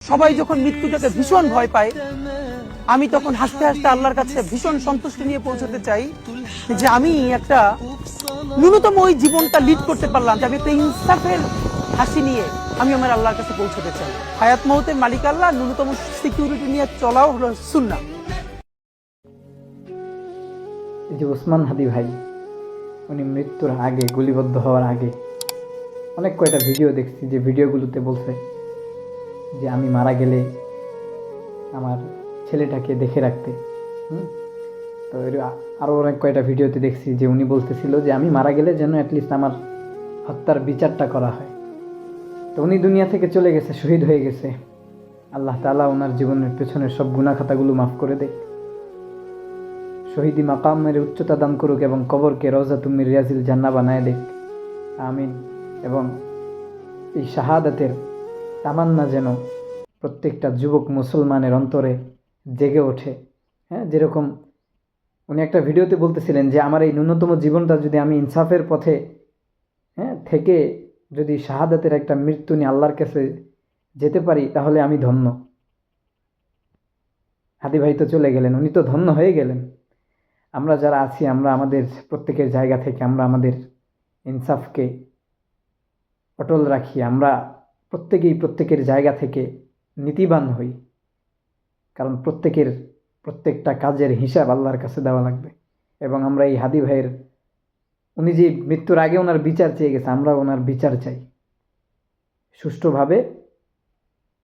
সবাই যখন মৃত্যুটাকে ভীষণ ভয় পায়, আমি তখন হাসতে হাসতে আল্লাহর কাছে ভীষণ সন্তুষ্টি নিয়ে পৌঁছতে চাই যে আমি একটা ন্যূনতম ওই জীবনটা লিড করতে পারলাম, যে আমি একটা ইনসাফের হাসি নিয়ে আমি আমার আল্লাহর কাছে পৌঁছতে চাই। হায়াত মৌতের মালিক আল্লাহ, ন্যূনতম সিকিউরিটি নিয়ে চলাও হলো সুন্নাহ। এই যে ওসমান হাদি ভাই, উনি মৃত্যুর আগে, গুলিবদ্ধ হওয়ার আগে অনেক কয়টা ভিডিও দেখছি, যে ভিডিওগুলোতে বলছে যে আমি মারা গেলে আমার ছেলেটাকে দেখে রাখতে। তো আরও অনেক কয়টা ভিডিওতে দেখছি যে উনি বলতেছিল যে আমি মারা গেলে যেন অ্যাটলিস্ট আমার হত্যার বিচারটা করা হয়। তো উনি দুনিয়া থেকে চলে গেছে, শহীদ হয়ে গেছে। আল্লাহ তাআলা ওনার জীবনের পেছনের সব গুনাহ খাতাগুলো মাফ করে দেয়, শহীদি মাকামের উচ্চতা দান করুক এবং কবরকে রওজাতুম মির রিয়াজিল জান্নাহ বানায় দেখ, আমিন। এবং এই শাহাদাতের তামান্না যেন প্রত্যেকটা যুবক মুসলমানের অন্তরে জেগে ওঠে। যেরকম উনি একটা ভিডিওতে বলতেছিলেন যে আমার এই ন্যূনতম জীবনটা যদি আমি ইনসাফের পথে থেকে যদি শাহাদাতের একটা মৃত্যু নিয়ে আল্লাহর কাছে যেতে পারি, তাহলে আমি ধন্য। হাদি ভাই তো চলে গেলেন, উনি তো ধন্য হয়ে গেলেন। আমরা যারা আছি, আমরা আমাদের প্রত্যেকের জায়গা থেকে আমরা আমাদের ইনসাফকে অটল রাখি, আমরা প্রত্যেকেই প্রত্যেকের জায়গা থেকে নীতিবান হই, কারণ প্রত্যেকটা কাজের হিসাব আল্লাহর কাছে দেওয়া লাগবে। এবং আমরা এই হাদি ভাইয়ের, উনি যে মৃত্যুর আগে ওনার বিচার চেয়ে গেছে, আমরা ওনার বিচার চাই, সুষ্ঠুভাবে